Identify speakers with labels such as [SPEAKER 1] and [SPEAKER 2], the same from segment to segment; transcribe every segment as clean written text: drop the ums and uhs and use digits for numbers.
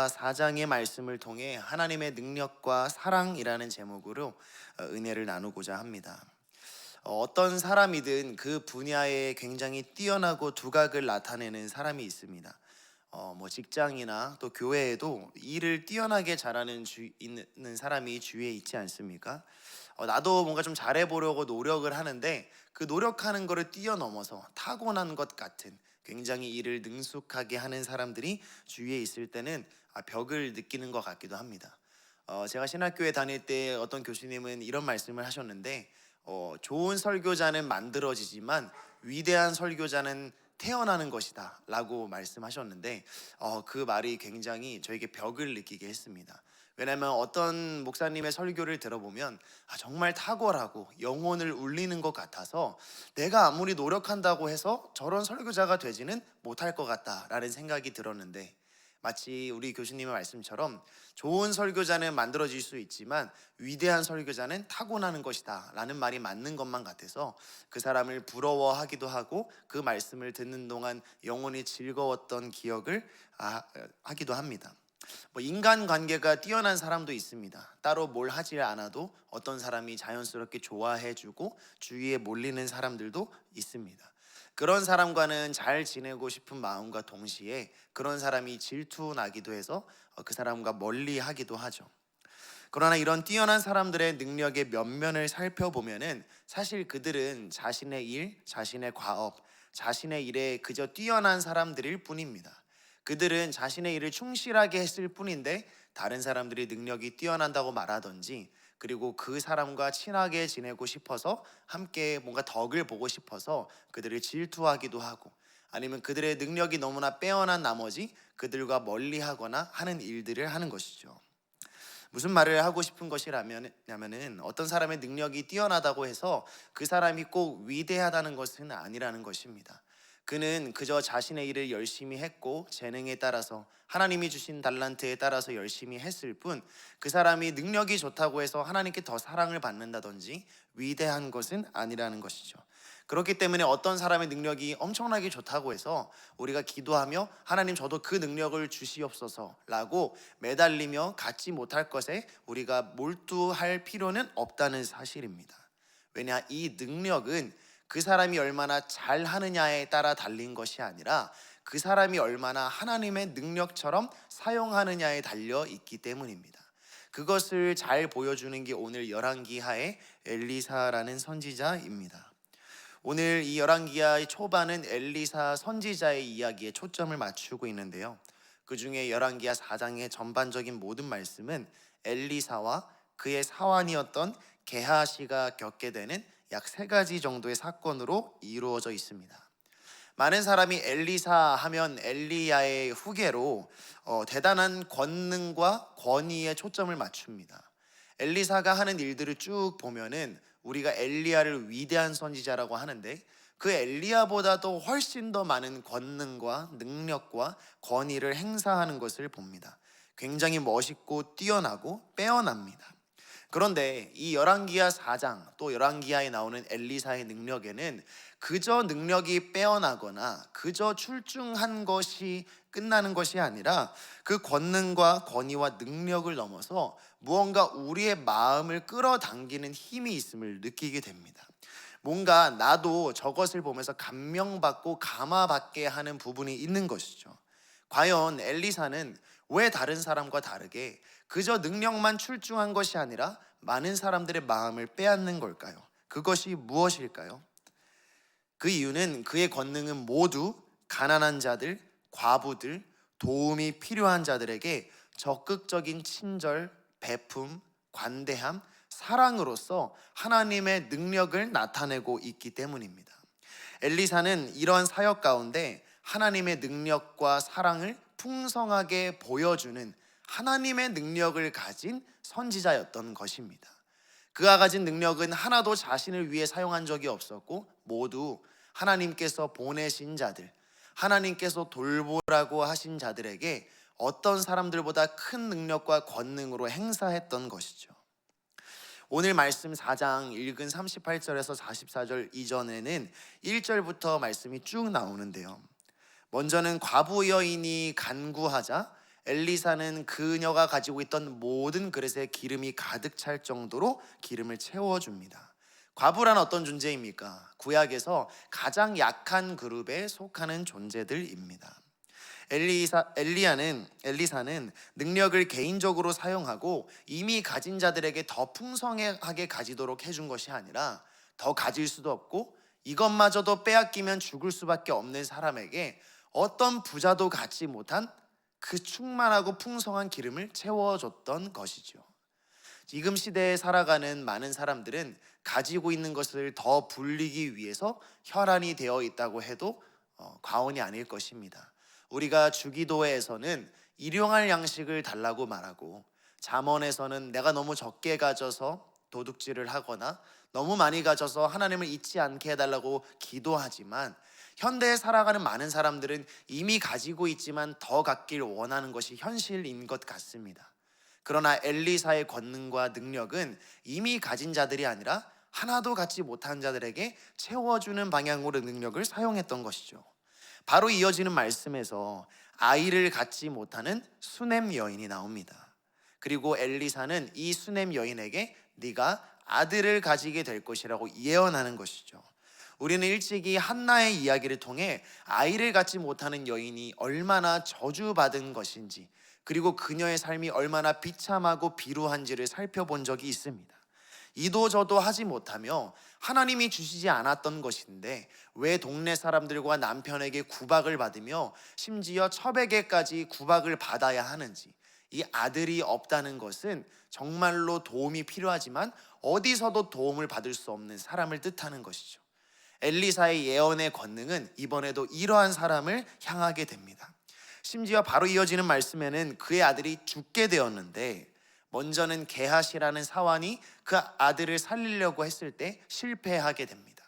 [SPEAKER 1] 4장의 말씀을 통해 하나님의 능력과 사랑이라는 제목으로 은혜를 나누고자 합니다. 어떤 사람이든 그 분야에 굉장히 뛰어나고 두각을 나타내는 사람이 있습니다. 직장이나 또 교회에도 일을 뛰어나게 잘하는 있는 사람이 주위에 있지 않습니까? 나도 뭔가 좀 잘해보려고 노력을 하는데 그 노력하는 거를 뛰어넘어서 타고난 것 같은 굉장히 일을 능숙하게 하는 사람들이 주위에 있을 때는 벽을 느끼는 것 같기도 합니다. 제가 신학교에 다닐 때 어떤 교수님은 이런 말씀을 하셨는데 좋은 설교자는 만들어지지만 위대한 설교자는 태어나는 것이다 라고 말씀하셨는데 그 말이 굉장히 저에게 벽을 느끼게 했습니다. 왜냐하면 어떤 목사님의 설교를 들어보면 정말 탁월하고 영혼을 울리는 것 같아서 내가 아무리 노력한다고 해서 저런 설교자가 되지는 못할 것 같다라는 생각이 들었는데, 마치 우리 교수님의 말씀처럼 좋은 설교자는 만들어질 수 있지만 위대한 설교자는 타고나는 것이다 라는 말이 맞는 것만 같아서 그 사람을 부러워하기도 하고 그 말씀을 듣는 동안 영혼이 즐거웠던 기억을 하기도 합니다. 인간관계가 뛰어난 사람도 있습니다. 따로 뭘 하지 않아도 어떤 사람이 자연스럽게 좋아해주고 주위에 몰리는 사람들도 있습니다. 그런 사람과는 잘 지내고 싶은 마음과 동시에 그런 사람이 질투나기도 해서 그 사람과 멀리하기도 하죠. 그러나 이런 뛰어난 사람들의 능력의 면면을 살펴보면은 사실 그들은 자신의 일, 자신의 과업, 자신의 일에 그저 뛰어난 사람들일 뿐입니다. 그들은 자신의 일을 충실하게 했을 뿐인데 다른 사람들이 능력이 뛰어난다고 말하던지, 그리고 그 사람과 친하게 지내고 싶어서 함께 뭔가 덕을 보고 싶어서 그들을 질투하기도 하고, 아니면 그들의 능력이 너무나 빼어난 나머지 그들과 멀리하거나 하는 일들을 하는 것이죠. 무슨 말을 하고 싶은 것이라면은 어떤 사람의 능력이 뛰어나다고 해서 그 사람이 꼭 위대하다는 것은 아니라는 것입니다. 그는 그저 자신의 일을 열심히 했고 재능에 따라서 하나님이 주신 달란트에 따라서 열심히 했을 뿐, 그 사람이 능력이 좋다고 해서 하나님께 더 사랑을 받는다든지 위대한 것은 아니라는 것이죠. 그렇기 때문에 어떤 사람의 능력이 엄청나게 좋다고 해서 우리가 기도하며 하나님 저도 그 능력을 주시옵소서 라고 매달리며 갖지 못할 것에 우리가 몰두할 필요는 없다는 사실입니다. 왜냐, 이 능력은 그 사람이 얼마나 잘하느냐에 따라 달린 것이 아니라 그 사람이 얼마나 하나님의 능력처럼 사용하느냐에 달려 있기 때문입니다. 그것을 잘 보여주는 게 오늘 열왕기하의 엘리사라는 선지자입니다. 오늘 이 열왕기하의 초반은 엘리사 선지자의 이야기에 초점을 맞추고 있는데요, 그 중에 열왕기하 4장의 전반적인 모든 말씀은 엘리사와 그의 사환이었던 게하시가 겪게 되는 약 3가지 정도의 사건으로 이루어져 있습니다. 많은 사람이 엘리사 하면 엘리야의 후계로 대단한 권능과 권위에 초점을 맞춥니다. 엘리사가 하는 일들을 쭉 보면은 우리가 엘리야를 위대한 선지자라고 하는데 그 엘리야보다도 훨씬 더 많은 권능과 능력과 권위를 행사하는 것을 봅니다. 굉장히 멋있고 뛰어나고 빼어납니다. 그런데 이 열왕기하 4장 또 열왕기하에 나오는 엘리사의 능력에는 그저 능력이 빼어나거나 그저 출중한 것이 끝나는 것이 아니라 그 권능과 권위와 능력을 넘어서 무언가 우리의 마음을 끌어당기는 힘이 있음을 느끼게 됩니다. 뭔가 나도 저것을 보면서 감명받고 감화받게 하는 부분이 있는 것이죠. 과연 엘리사는 왜 다른 사람과 다르게 그저 능력만 출중한 것이 아니라 많은 사람들의 마음을 빼앗는 걸까요? 그것이 무엇일까요? 그 이유는 그의 권능은 모두 가난한 자들, 과부들, 도움이 필요한 자들에게 적극적인 친절, 베품, 관대함, 사랑으로서 하나님의 능력을 나타내고 있기 때문입니다. 엘리사는 이러한 사역 가운데 하나님의 능력과 사랑을 풍성하게 보여주는 하나님의 능력을 가진 선지자였던 것입니다. 그가 가진 능력은 하나도 자신을 위해 사용한 적이 없었고 모두 하나님께서 보내신 자들, 하나님께서 돌보라고 하신 자들에게 어떤 사람들보다 큰 능력과 권능으로 행사했던 것이죠. 오늘 말씀 4장 읽은 38절에서 44절 이전에는 1절부터 말씀이 쭉 나오는데요, 먼저는 과부 여인이 간구하자 엘리사는 그녀가 가지고 있던 모든 그릇에 기름이 가득 찰 정도로 기름을 채워줍니다. 과부란 어떤 존재입니까? 구약에서 가장 약한 그룹에 속하는 존재들입니다. 엘리사는 능력을 개인적으로 사용하고 이미 가진 자들에게 더 풍성하게 가지도록 해준 것이 아니라 더 가질 수도 없고 이것마저도 빼앗기면 죽을 수밖에 없는 사람에게 어떤 부자도 갖지 못한 그 충만하고 풍성한 기름을 채워줬던 것이죠. 지금 시대에 살아가는 많은 사람들은 가지고 있는 것을 더 불리기 위해서 혈안이 되어 있다고 해도 과언이 아닐 것입니다. 우리가 주기도회에서는 일용할 양식을 달라고 말하고, 잠언에서는 내가 너무 적게 가져서 도둑질을 하거나 너무 많이 가져서 하나님을 잊지 않게 해달라고 기도하지만, 현대에 살아가는 많은 사람들은 이미 가지고 있지만 더 갖길 원하는 것이 현실인 것 같습니다. 그러나 엘리사의 권능과 능력은 이미 가진 자들이 아니라 하나도 갖지 못한 자들에게 채워주는 방향으로 능력을 사용했던 것이죠. 바로 이어지는 말씀에서 아이를 갖지 못하는 수넴 여인이 나옵니다. 그리고 엘리사는 이 수넴 여인에게 네가 아들을 가지게 될 것이라고 예언하는 것이죠. 우리는 일찍이 한나의 이야기를 통해 아이를 갖지 못하는 여인이 얼마나 저주받은 것인지, 그리고 그녀의 삶이 얼마나 비참하고 비루한지를 살펴본 적이 있습니다. 이도 저도 하지 못하며 하나님이 주시지 않았던 것인데 왜 동네 사람들과 남편에게 구박을 받으며 심지어 첩에게까지 구박을 받아야 하는지, 이 아들이 없다는 것은 정말로 도움이 필요하지만 어디서도 도움을 받을 수 없는 사람을 뜻하는 것이죠. 엘리사의 예언의 권능은 이번에도 이러한 사람을 향하게 됩니다. 심지어 바로 이어지는 말씀에는 그의 아들이 죽게 되었는데, 먼저는 게하시라는 사환이 그 아들을 살리려고 했을 때 실패하게 됩니다.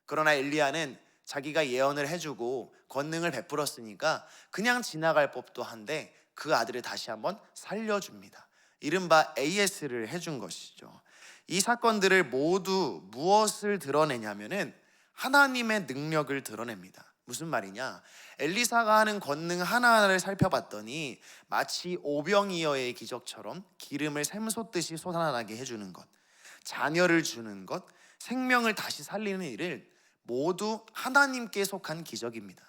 [SPEAKER 1] 그러나 엘리야는 자기가 예언을 해주고 권능을 베풀었으니까 그냥 지나갈 법도 한데 그 아들을 다시 한번 살려줍니다. 이른바 AS를 해준 것이죠. 이 사건들을 모두 무엇을 드러내냐면은 하나님의 능력을 드러냅니다. 무슨 말이냐? 엘리사가 하는 권능 하나하나를 살펴봤더니 마치 오병이어의 기적처럼 기름을 샘솟듯이 솟아나게 해주는 것, 자녀를 주는 것, 생명을 다시 살리는 일을 모두 하나님께 속한 기적입니다.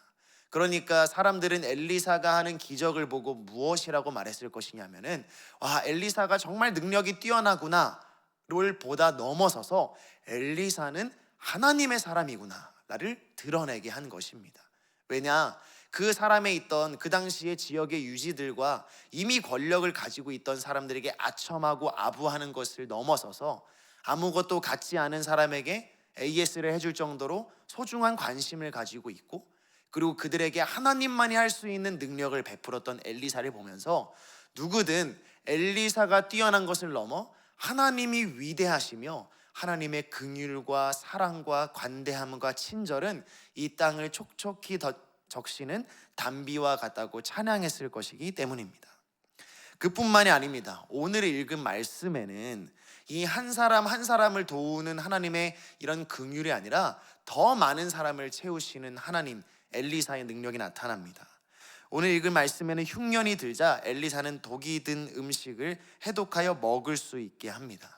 [SPEAKER 1] 그러니까 사람들은 엘리사가 하는 기적을 보고 무엇이라고 말했을 것이냐면은, 와, 엘리사가 정말 능력이 뛰어나구나를 보다 넘어서서 엘리사는 하나님의 사람이구나를 드러내게 한 것입니다. 왜냐? 그 사람에 있던 그 당시의 지역의 유지들과 이미 권력을 가지고 있던 사람들에게 아첨하고 아부하는 것을 넘어서서 아무것도 갖지 않은 사람에게 AS를 해줄 정도로 소중한 관심을 가지고 있고, 그리고 그들에게 하나님만이 할 수 있는 능력을 베풀었던 엘리사를 보면서 누구든 엘리사가 뛰어난 것을 넘어 하나님이 위대하시며 하나님의 긍휼과 사랑과 관대함과 친절은 이 땅을 촉촉히 적시는 단비와 같다고 찬양했을 것이기 때문입니다. 그뿐만이 아닙니다. 오늘 읽은 말씀에는 이 한 사람 한 사람을 도우는 하나님의 이런 긍휼이 아니라 더 많은 사람을 채우시는 하나님 엘리사의 능력이 나타납니다. 오늘 읽은 말씀에는 흉년이 들자 엘리사는 독이 든 음식을 해독하여 먹을 수 있게 합니다.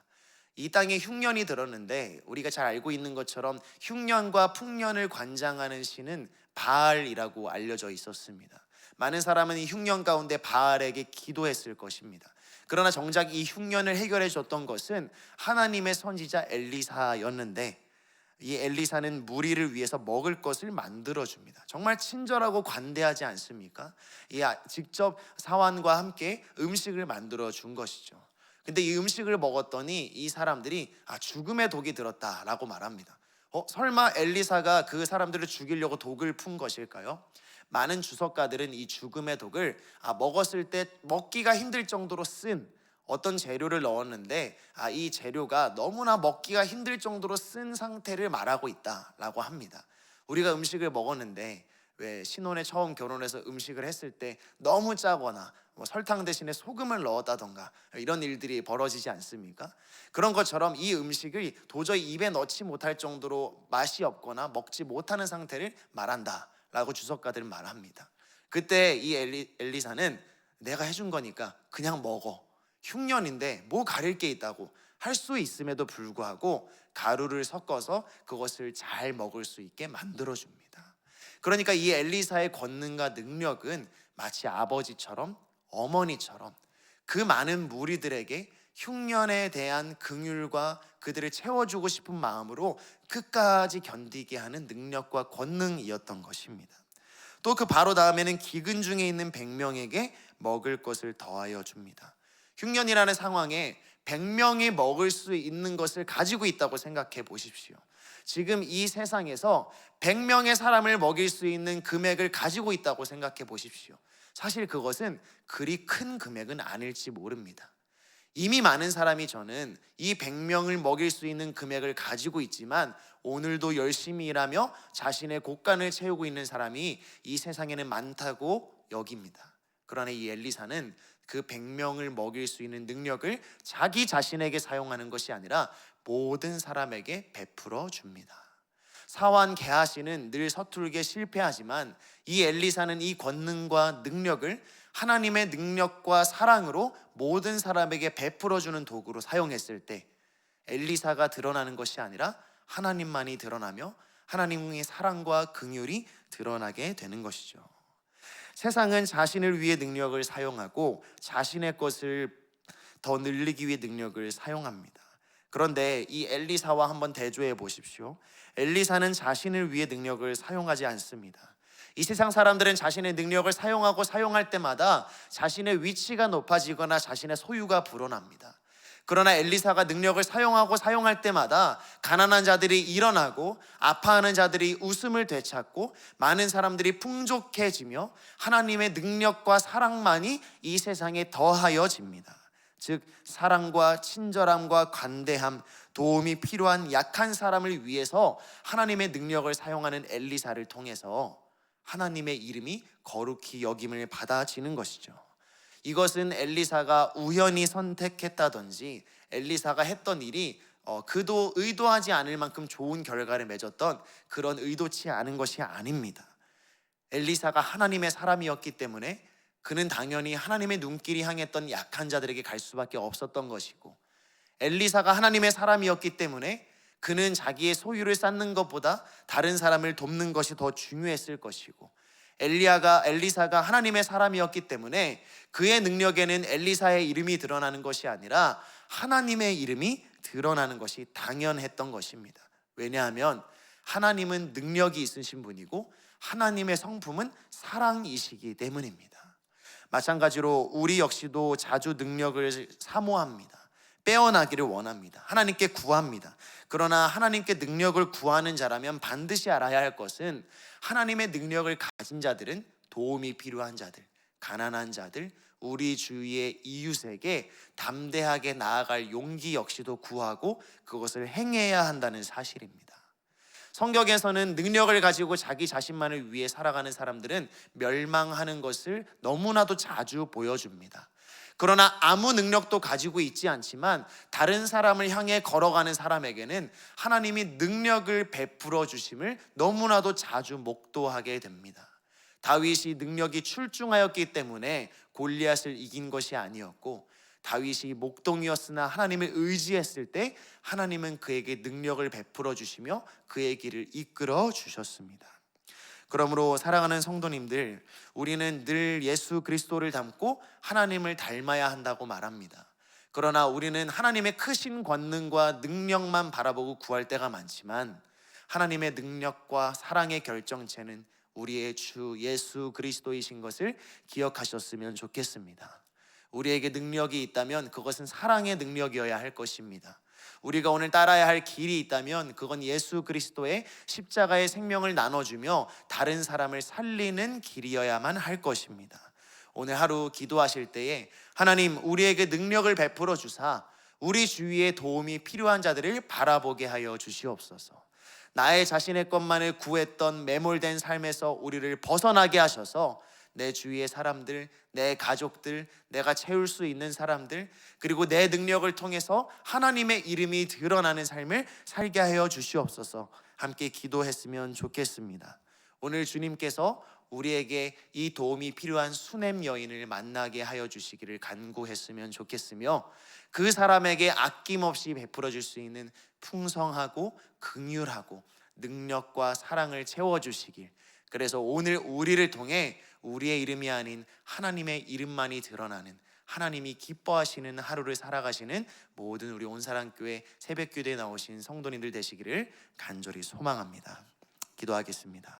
[SPEAKER 1] 이 땅에 흉년이 들었는데 우리가 잘 알고 있는 것처럼 흉년과 풍년을 관장하는 신은 바알이라고 알려져 있었습니다. 많은 사람은 이 흉년 가운데 바알에게 기도했을 것입니다. 그러나 정작 이 흉년을 해결해 줬던 것은 하나님의 선지자 엘리사였는데, 이 엘리사는 무리를 위해서 먹을 것을 만들어줍니다. 정말 친절하고 관대하지 않습니까? 직접 사환과 함께 음식을 만들어준 것이죠. 근데 이 음식을 먹었더니 이 사람들이 죽음의 독이 들었다라고 말합니다. 설마 엘리사가 그 사람들을 죽이려고 독을 푼 것일까요? 많은 주석가들은 이 죽음의 독을 먹었을 때 먹기가 힘들 정도로 쓴 어떤 재료를 넣었는데 이 재료가 너무나 먹기가 힘들 정도로 쓴 상태를 말하고 있다라고 합니다. 우리가 음식을 먹었는데 왜 신혼에 처음 결혼해서 음식을 했을 때 너무 짜거나 설탕 대신에 소금을 넣었다던가 이런 일들이 벌어지지 않습니까? 그런 것처럼 이 음식을 도저히 입에 넣지 못할 정도로 맛이 없거나 먹지 못하는 상태를 말한다라고 주석가들은 말합니다. 그때 이 엘리사는 내가 해준 거니까 그냥 먹어. 흉년인데 뭐 가릴 게 있다고 할 수 있음에도 불구하고 가루를 섞어서 그것을 잘 먹을 수 있게 만들어줍니다. 그러니까 이 엘리사의 권능과 능력은 마치 아버지처럼 어머니처럼 그 많은 무리들에게 흉년에 대한 긍휼과 그들을 채워주고 싶은 마음으로 끝까지 견디게 하는 능력과 권능이었던 것입니다. 또 그 바로 다음에는 기근 중에 있는 100명에게 먹을 것을 더하여 줍니다. 흉년이라는 상황에 100명이 먹을 수 있는 것을 가지고 있다고 생각해 보십시오. 지금 이 세상에서 100명의 사람을 먹일 수 있는 금액을 가지고 있다고 생각해 보십시오. 사실 그것은 그리 큰 금액은 아닐지 모릅니다. 이미 많은 사람이 저는 이 100명을 먹일 수 있는 금액을 가지고 있지만 오늘도 열심히 일하며 자신의 곳간을 채우고 있는 사람이 이 세상에는 많다고 여깁니다. 그러나 이 엘리사는 그 100명을 먹일 수 있는 능력을 자기 자신에게 사용하는 것이 아니라 모든 사람에게 베풀어 줍니다. 사환 게하시는 늘 서툴게 실패하지만 이 엘리사는 이 권능과 능력을 하나님의 능력과 사랑으로 모든 사람에게 베풀어 주는 도구로 사용했을 때 엘리사가 드러나는 것이 아니라 하나님만이 드러나며 하나님의 사랑과 긍휼이 드러나게 되는 것이죠. 세상은 자신을 위해 능력을 사용하고 자신의 것을 더 늘리기 위해 능력을 사용합니다. 그런데 이 엘리사와 한번 대조해 보십시오. 엘리사는 자신을 위해 능력을 사용하지 않습니다. 이 세상 사람들은 자신의 능력을 사용하고 사용할 때마다 자신의 위치가 높아지거나 자신의 소유가 불어납니다. 그러나 엘리사가 능력을 사용하고 사용할 때마다 가난한 자들이 일어나고 아파하는 자들이 웃음을 되찾고 많은 사람들이 풍족해지며 하나님의 능력과 사랑만이 이 세상에 더하여집니다. 즉 사랑과 친절함과 관대함, 도움이 필요한 약한 사람을 위해서 하나님의 능력을 사용하는 엘리사를 통해서 하나님의 이름이 거룩히 여김을 받아지는 것이죠. 이것은 엘리사가 우연히 선택했다든지 엘리사가 했던 일이 그도 의도하지 않을 만큼 좋은 결과를 맺었던 그런 의도치 않은 것이 아닙니다. 엘리사가 하나님의 사람이었기 때문에 그는 당연히 하나님의 눈길이 향했던 약한 자들에게 갈 수밖에 없었던 것이고, 엘리사가 하나님의 사람이었기 때문에 그는 자기의 소유를 쌓는 것보다 다른 사람을 돕는 것이 더 중요했을 것이고, 엘리사가 하나님의 사람이었기 때문에 그의 능력에는 엘리사의 이름이 드러나는 것이 아니라 하나님의 이름이 드러나는 것이 당연했던 것입니다. 왜냐하면 하나님은 능력이 있으신 분이고 하나님의 성품은 사랑이시기 때문입니다. 마찬가지로 우리 역시도 자주 능력을 사모합니다. 빼어나기를 원합니다. 하나님께 구합니다. 그러나 하나님께 능력을 구하는 자라면 반드시 알아야 할 것은 하나님의 능력을 가진 자들은 도움이 필요한 자들, 가난한 자들, 우리 주위의 이웃에게 담대하게 나아갈 용기 역시도 구하고 그것을 행해야 한다는 사실입니다. 성경에서는 능력을 가지고 자기 자신만을 위해 살아가는 사람들은 멸망하는 것을 너무나도 자주 보여줍니다. 그러나 아무 능력도 가지고 있지 않지만 다른 사람을 향해 걸어가는 사람에게는 하나님이 능력을 베풀어 주심을 너무나도 자주 목도하게 됩니다. 다윗이 능력이 출중하였기 때문에 골리앗을 이긴 것이 아니었고, 다윗이 목동이었으나 하나님을 의지했을 때 하나님은 그에게 능력을 베풀어 주시며 그의 길을 이끌어 주셨습니다. 그러므로 사랑하는 성도님들, 우리는 늘 예수 그리스도를 닮고 하나님을 닮아야 한다고 말합니다. 그러나 우리는 하나님의 크신 권능과 능력만 바라보고 구할 때가 많지만 하나님의 능력과 사랑의 결정체는 우리의 주 예수 그리스도이신 것을 기억하셨으면 좋겠습니다. 우리에게 능력이 있다면 그것은 사랑의 능력이어야 할 것입니다. 우리가 오늘 따라야 할 길이 있다면 그건 예수 그리스도의 십자가의 생명을 나눠주며 다른 사람을 살리는 길이어야만 할 것입니다. 오늘 하루 기도하실 때에 하나님, 우리에게 능력을 베풀어 주사 우리 주위에 도움이 필요한 자들을 바라보게 하여 주시옵소서. 나의 자신의 것만을 구했던 매몰된 삶에서 우리를 벗어나게 하셔서 내 주위의 사람들, 내 가족들, 내가 채울 수 있는 사람들, 그리고 내 능력을 통해서 하나님의 이름이 드러나는 삶을 살게 하여 주시옵소서. 함께 기도했으면 좋겠습니다. 오늘 주님께서 우리에게 이 도움이 필요한 수냄 여인을 만나게 하여 주시기를 간구했으면 좋겠으며, 그 사람에게 아낌없이 베풀어 줄 수 있는 풍성하고 긍휼하고 능력과 사랑을 채워 주시길, 그래서 오늘 우리를 통해 우리의 이름이 아닌 하나님의 이름만이 드러나는, 하나님이 기뻐하시는 하루를 살아가시는 모든 우리 온사랑교회 새벽기도에 나오신 성도님들 되시기를 간절히 소망합니다. 기도하겠습니다.